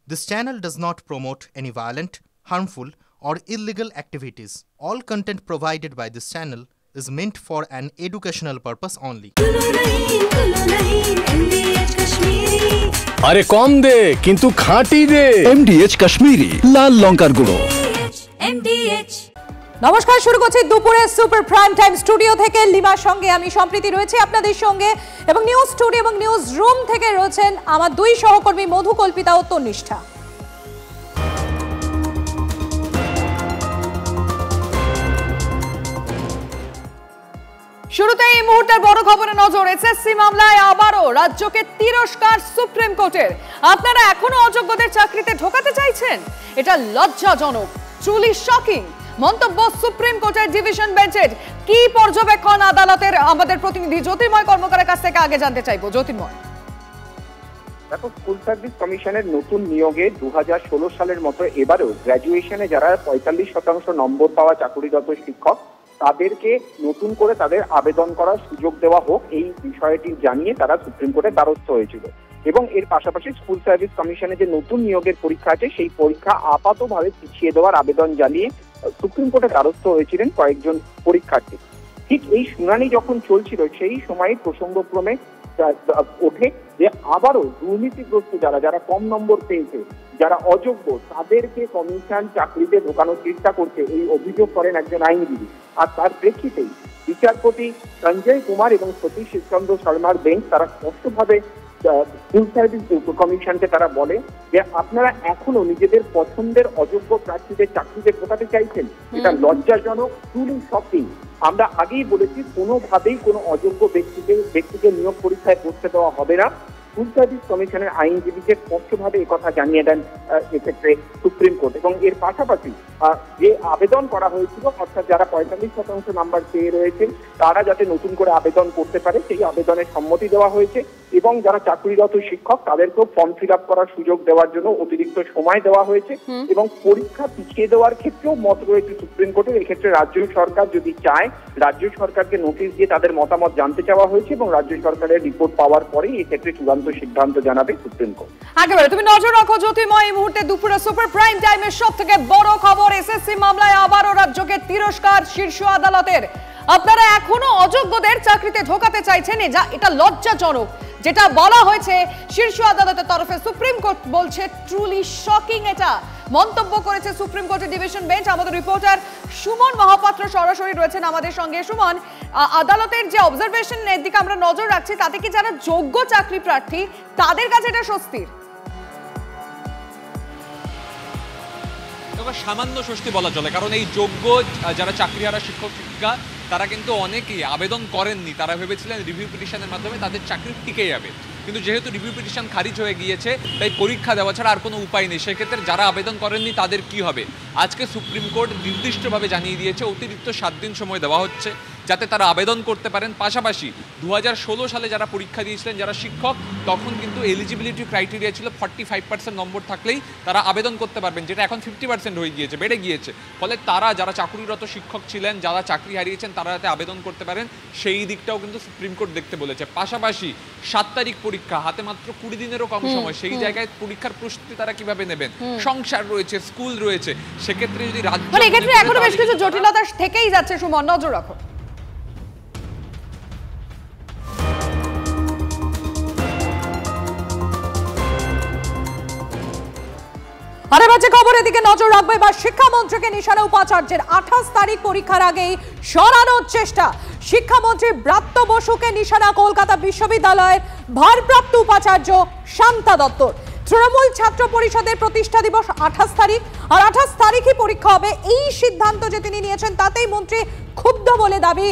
This channel does not promote any violent, harmful, or illegal activities. All content provided by this channel is meant for an educational purpose only. আরে কম দে কিন্তু খাঁটি দে MDH Kashmiri লাল লঙ্কার গুঁড়ো। নমস্কার, শুরু করছি দুপুরের সুপার প্রাইম টাইম স্টুডিও থেকে। লিমার সঙ্গে আমি সম্প্রীতি রয়েছে আপনাদের সঙ্গে, এবং নিউজ স্টুডিও এবং নিউজ রুম থেকে রয়েছেন আমার দুই সহকর্মী মধু কল্পিতা ও তন্নিষ্ঠা। শুরুতে এই মুহূর্তের বড় খবরে নজর। এসএসসি মামলায় আবারও রাজ্যকে তিরস্কার সুপ্রিম কোর্টের। আপনারা এখনো অযোগ্যদের চাকরিতে ঢোকাতে চাইছেন? এটা লজ্জাজনক, ট্রুলি শকিং মন্তব্য সুপ্রিম কোর্টের ডিভিশন বেঞ্চের। কি পর্যবেক্ষণ আদালতের, আমাদের প্রতিনিধি জ্যোতির্ময় কর্মকারের কাছ থেকে আগে জানতে চাইবো। জ্যোতির্ময়, দেখো, স্কুল সার্ভিস কমিশনের নতুন নিয়োগে 2016 সালের মতো এবারেও গ্র্যাজুয়েশনে যারা 45% নম্বর পাওয়া চাকুরিরত শিক্ষক তাদেরকে নতুন করে তাদের আবেদন করার সুযোগ দেওয়া হোক, এই বিষয়টি জানিয়ে তারা সুপ্রিম কোর্টের দ্বারস্থ হয়েছিল। এবং এর পাশাপাশি স্কুল সার্ভিস কমিশনে যে নতুন নিয়োগের পরীক্ষা আছে সেই পরীক্ষা আপাতভাবে পিছিয়ে দেওয়ার আবেদন জানিয়ে সুপ্রিম কোর্টের দ্বারস্থ হয়েছিলেন কয়েকজন পরীক্ষার্থী। ঠিক এই শুনানি যখন চলছিল সেই সময় প্রসঙ্গক্রমে ওঠে যে আবারও দুর্নীতিগ্রস্ত যারা কম নম্বর পেয়েছে, যারা অযোগ্য, তাদেরকে কমিশন চাকরিতে ঢোকানোর চেষ্টা করছে, এই অভিযোগ করেন একজন আইনজীবী। আর তার প্রেক্ষিতেই বিচারপতি সঞ্জয় কুমার এবং সতীশ চন্দ্র শর্মার বেঞ্চ তারা স্পষ্টভাবে স্কুল সার্ভিস কমিশনকে তারা বলে যে আপনারা এখনো নিজেদের পছন্দের অযোগ্য প্রার্থীদের চাকরিতে ঢোকাতে চাইছেন, এটা লজ্জাজনক, ট্রুলি শকিং। আমরা আগেই বলেছি কোনোভাবেই কোনো অযোগ্য ব্যক্তিকে নিয়োগ পরীক্ষায় বসতে দেওয়া হবে না। স্কুল সার্ভিস কমিশনের আইনজীবীকে স্পষ্টভাবে একথা জানিয়ে দেন এক্ষেত্রে সুপ্রিম কোর্ট। এবং এর পাশাপাশি যে আবেদন করা হয়েছিল, অর্থাৎ যারা 45% নাম্বার পেয়ে রয়েছেন তারা যাতে নতুন করে আবেদন করতে পারে সেই আবেদনের সম্মতি দেওয়া হয়েছে। এবং যারা চাকরিরত শিক্ষক তাদেরকেও ফর্ম ফিল আপ করার সুযোগ দেওয়ার জন্য অতিরিক্ত সময় দেওয়া হয়েছে। এবং পরীক্ষা পিছিয়ে দেওয়ার ক্ষেত্রেও মত রয়েছে সুপ্রিম কোর্টের। এক্ষেত্রে রাজ্য সরকার যদি চায়, রাজ্য সরকারকে নোটিশ দিয়ে তাদের মতামত জানতে চাওয়া হয়েছে এবং রাজ্য সরকারের রিপোর্ট পাওয়ার পরেই এক্ষেত্রে চূড়ান্ত সিদ্ধান্ত জানাবে সুপ্রিম কোর্ট। একেবারে তুমি নজর রাখো জ্যোতির্ময়। এই মুহূর্তে দুপুরে সুপার প্রাইম টাইমের সব থেকে বড় খবর, এসএসসি মামলায় আবারও রাজ্যকে তিরস্কার শীর্ষ আদালতের। আপনারা এখনো অযোগ্যদের চাকরিতে ঢোকাতে চাইছেন, এটা লজ্জাজনক। যেটা বলা হয়েছে শীর্ষ আদালতের তরফে, সুপ্রিম কোর্ট বলছে ট্রুলি শকিং। এটা মন্তব্য করেছে সুপ্রিম কোর্টের ডিভিশন বেঞ্চ। আমাদের রিপোর্টার সুমন মহাপাত্র সরাসরি রয়েছেন আমাদের সঙ্গে। সুমন, আদালতের যে অবজারভেশন এর দিকে আমরা নজর রাখছি, তাতে কি যারা যোগ্য চাকরি প্রার্থী তাদের কাছে এটা স্বস্তির? সামান্য স্বস্তি বলা চলে, কারণ এই যোগ্য যারা চাকরিহারা শিক্ষক শিক্ষিকা তারা কিন্তু অনেকেই আবেদন করেননি। তারা ভেবেছিলেন রিভিউ পিটিশনের মাধ্যমে তাদের চাকরি টিকে যাবে, কিন্তু যেহেতু রিভিউ পিটিশন খারিজ হয়ে গিয়েছে তাই পরীক্ষা দেওয়া ছাড়া আর কোনো উপায় নেই। সেক্ষেত্রে যারা আবেদন করেননি তাদের কি হবে? আজকে সুপ্রিম কোর্ট নির্দিষ্টভাবে জানিয়ে দিয়েছে অতিরিক্ত 7 দিন সময় দেওয়া হচ্ছে যাতে তারা আবেদন করতে পারেন। পাশাপাশি 2016 সালে যারা পরীক্ষা দিয়েছিলেন যারা শিক্ষক, তখন কিন্তু এলিজিবিলিটি ক্রাইটেরিয়া ছিল 45% নম্বর থাকলেই তারা আবেদন করতে পারবেন, যেটা এখন 50% হয়ে গিয়েছে, বেড়ে গিয়েছে। ফলে তারা যারা চাকরিরত শিক্ষক ছিলেন, যারা চাকরি হারিয়েছেন, তারা যাতে আবেদন করতে পারেন সেই দিকটাও কিন্তু সুপ্রিম কোর্ট দেখতে বলেছে। পাশাপাশি 7 তারিখ পরীক্ষা, হাতে মাত্র 20 দিনেরও কম সময়, সেই জায়গায় পরীক্ষার প্রস্তুতি তারা কিভাবে নেবেন? সংসার রয়েছে, স্কুল রয়েছে, সেক্ষেত্রে যদি রাজ্য এক্ষেত্রে এখনো বেশ কিছু জটিলতা থেকেই যাচ্ছে। সুমন, নজর রাখো। আরে বাজে খবর, এদিকে নজর রাখবে। এবার শিক্ষামন্ত্রীকে নিশানা উপাচার্যের। 28 তারিখ পরীক্ষার আগেই সরানোর চেষ্টা। শিক্ষামন্ত্রী ব্রাত্য বসুকে নিশানা কলকাতা বিশ্ববিদ্যালয়ের ভারপ্রাপ্ত উপাচার্য শান্তা দত্তর। তৃণমূল ছাত্র পরিষদের প্রতিষ্ঠা দিবস 28 তারিখ, আর 28 তারিখই পরীক্ষা হবে। এই সিদ্ধান্ত যে তিনি নিয়েছেন তাতেই মন্ত্রী ক্ষুব্ধ বলে দাবি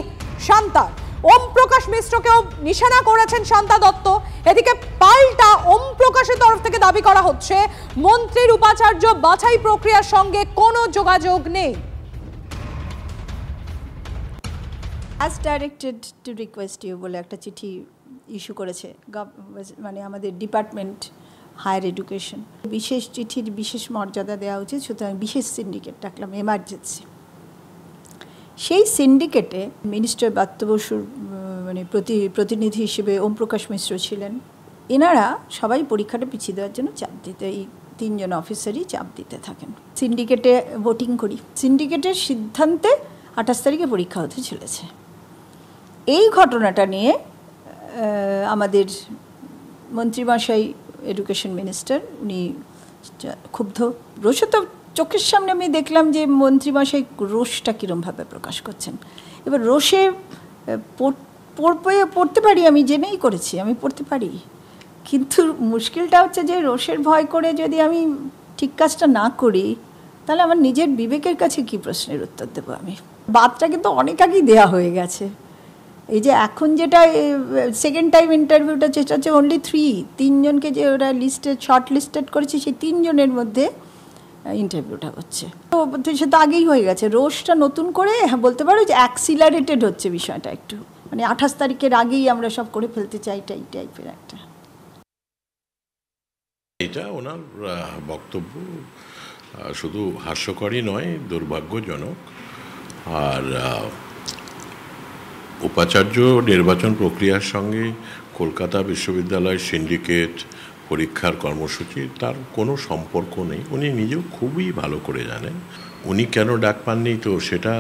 শান্তার। ওম প্রকাশ মিশ্রকেও নিশানা করেছেন শান্তা দত্ত। এদিকে পাল্টা ওম প্রকাশের তরফ থেকে দাবি করা হচ্ছে মন্ত্রীর উপাচার্য বাছাই প্রক্রিয়ার সঙ্গে কোনো যোগাযোগ নেই। As directed to request you বলে একটা চিঠি ইস্যু করেছে মানে আমাদের ডিপার্টমেন্ট হায়ার এডুকেশন। বিশেষ চিঠির বিশেষ মর্যাদা দেওয়া উচিত, সুতরাং বিশেষ সিন্ডিকেট ডাকলাম, এমার্জেন্সি। সেই সিন্ডিকেটে মিনিস্টার ব্রাত্য বসুর মানে প্রতিনিধি হিসেবে ওম প্রকাশ মিশ্র ছিলেন। এনারা সবাই পরীক্ষাটা পিছিয়ে দেওয়ার জন্য চাপ দিতে, এই তিনজন অফিসারই চাপ দিতে থাকেন। সিন্ডিকেটে ভোটিং করি, সিন্ডিকেটের সিদ্ধান্তে 28 তারিখে পরীক্ষা হতে চলেছে। এই ঘটনাটা নিয়ে আমাদের মন্ত্রীমশাই, এডুকেশন মিনিস্টার, উনি ক্ষুব্ধ। রোষে তো চোখের সামনে আমি দেখলাম যে মন্ত্রীমশাই রোষটা কীরমভাবে প্রকাশ করছেন। এবার রোষে পড়তে পারি, আমি জেনেই করেছি, আমি পড়তে পারি, কিন্তু মুশকিলটা হচ্ছে যে রোষের ভয় করে যদি আমি ঠিক কাজটা না করি তাহলে আমার নিজের বিবেকের কাছে কি প্রশ্নের উত্তর দেবো আমি? বাদটা কিন্তু অনেক আগেই দেওয়া হয়ে গেছে। এই যে এখন যেটা সেকেন্ড টাইম ইন্টারভিউটা, যেটা হচ্ছে অনলি 3জনকে যে ওরা শর্ট লিস্টেড করেছে, সেই 3 জনের মধ্যে ইন্টারভিউটা হচ্ছে। তো সে তো আগেই হয়ে গেছে। রোষটা নতুন করে বলতে পারো যে অ্যাক্সিলারেটেড হচ্ছে বিষয়টা একটু, মানে 28 তারিখের আগেই আমরা সব করে ফেলতে চাই, এই টাইপের একটা। এটা ওনার বক্তব্য শুধু হাস্যকরই নয়, দুর্ভাগ্যজনক। আর উপাচার্য নির্বাচন প্রক্রিয়ার সঙ্গে কলকাতা বিশ্ববিদ্যালয় সিন্ডিকেট পরীক্ষার কর্মসূচি তার কোনো সম্পর্ক নেই। উনি নিজেও খুবই ভালো করে জানেন উনি কেন ডাক পাননি। তো সেটা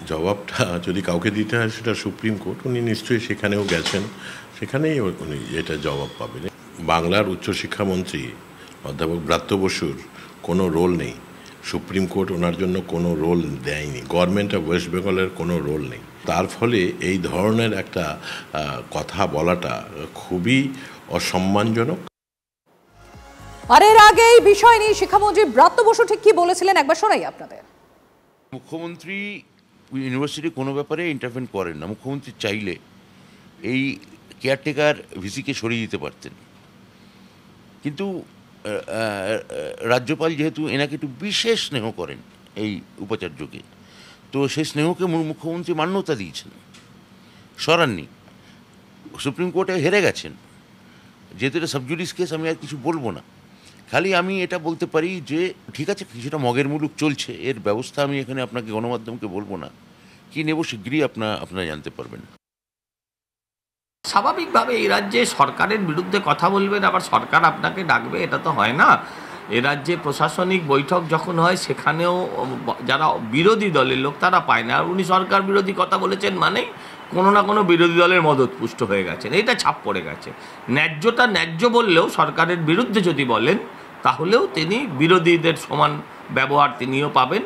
জবাবটা যদি কাউকে দিতে হয় সেটা সুপ্রিম কোর্ট। উনি নিশ্চয়ই সেখানেও গেছেন, সেখানেই উনি এটা জবাব পাবেন। বাংলার উচ্চশিক্ষামন্ত্রী অধ্যাপক ব্রাত্য বসুর কোনো রোল নেই, সুপ্রিম কোর্ট ওনার জন্য কোনো রোল দেয়নি, গভর্নমেন্ট অফ ওয়েস্ট বেঙ্গলের কোনো রোল নেই। তার ফলে এই ধরনের একটা কথা বলাটা খুবই অসম্মানজনক। আর এর আগে এই বিষয় নিয়ে শিক্ষামন্ত্রী ব্রাত্য বসু ঠিক কি বলেছিলেন একবার শোনাই আপনাদের। মুখ্যমন্ত্রী ইউনিভার্সিটি কোনো ব্যাপারে ইন্টারভেন করেন না। মুখ্যমন্ত্রী চাইলে এই কেয়ারটেকার ভিসিকে সরিয়ে দিতে পারতেন, কিন্তু রাজ্যপাল যেহেতু এনাকে একটু বিশেষ স্নেহ করেন এই উপাচার্যকে, তো সেই স্নেহকে মুখ্যমন্ত্রী মান্যতা দিয়েছেন, সরাননি। সুপ্রিম কোর্টে হেরে গেছেন, যেহেতু এটা সাবজুডিস কেস আমি আর কিছু বলবো না। খালি আমি এটা বলতে পারি যে ঠিক আছে, কিছুটা মগের মুলুক চলছে, এর ব্যবস্থা আমি এখানে আপনাকে গণমাধ্যমকে বলবো না, কি নেব শীঘ্রই আপনারা জানতে পারবেন। স্বাভাবিকভাবে এই রাজ্যে সরকারের বিরুদ্ধে কথা বলবেন, আবার সরকার আপনাকে ডাকবে, এটা তো হয় না। এ রাজ্যে প্রশাসনিক বৈঠক যখন হয় সেখানেও যারা বিরোধী দলের লোক তারা পায় না। আর উনি সরকার বিরোধী কথা বলেছেন মানে কোনো না কোনো বিরোধী দলের মদতপুষ্ট হয়ে গেছেন, এটা ছাপ পড়ে গেছে। ন্যায্যটা ন্যায্য বললেও সরকারের বিরুদ্ধে যদি বলেন তাহলেও তিনি বিরোধীদের সমান ব্যবহার তিনিও পাবেন।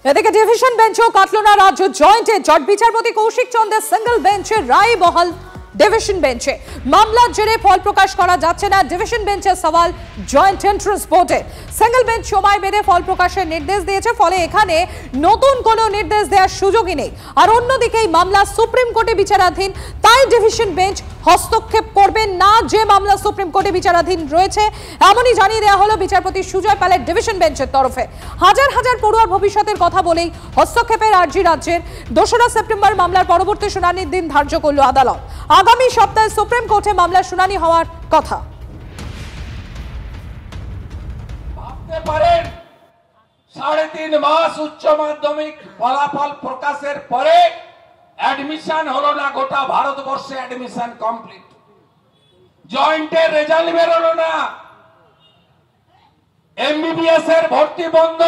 এদিকে ডিভিশন বেঞ্চও কাটল না রাজ্য জয়েন্টে। জজ বিচারপতি কৌশিক চন্দ্রের সিঙ্গল বেঞ্চের রায় বহাল ডিভিশন বেঞ্চে। মামলার জেরে ফল প্রকাশ করা যাচ্ছে না, ডিভিশন বেঞ্চের সওয়াল জয়েন্ট এন্ট্রান্স বোর্ডে। সিঙ্গল বেঞ্চ সময় বেঁধে ফল প্রকাশের নির্দেশ দিয়েছে, ফলে এখানে নতুন কোনো নির্দেশ দেওয়ার সুযোগই নেই। আর অন্যদিকে এই মামলা সুপ্রিম কোর্টে বিচারাধীন, তাই ডিভিশন বেঞ্চ হস্তক্ষেপ করবেন না। যে মামলা সুপ্রিম কোর্টে বিচারাধীন রয়েছে এমনই জানিয়ে দেওয়া হলো বিচারপতি সুজয় পালের ডিভিশন বেঞ্চের তরফে। হাজার হাজার পড়ুয়ার ভবিষ্যতের কথা বলেই হস্তক্ষেপের আর্জি রাজ্যের। 2রা সেপ্টেম্বর মামলার পরবর্তী শুনানির দিন ধার্য করল আদালত। আগামী সপ্তাহে সুপ্রিম কোর্টে মামলার শুনানি হওয়ার কথা। ভাবতে পারেন 3.5 মাস উচ্চ মাধ্যমিক ফলাফল প্রকাশের পরে অ্যাডমিশন হলো না, গোটা ভারতবর্ষে অ্যাডমিশন কমপ্লিট। জয়েন্টের রেজাল্ট বেরোলো না, এমবিবিএস এর ভর্তি বন্ধ।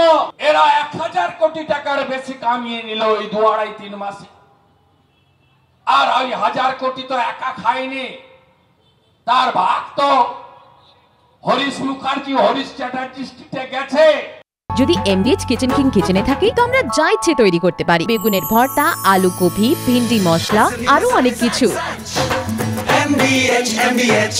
এরা 1000 কোটি টাকার বেশি কামিয়ে নিল এই 2-2.5-3 মাসে। আর ওই 1000 কোটি তো একা খায়নি, তার ভাগ তো হরিশ মুখার্জি, হরিশ চ্যাটার্জি স্ট্রিটে গেছে। যদি MDH কিচেন কিং কিচেনে থাকি তো আমরা যা ইচ্ছে তৈরি করতে পারি। বেগুনের ভর্তা, আলু কপি, ভিন্ডি মশলা, আরো অনেক কিছু। MDH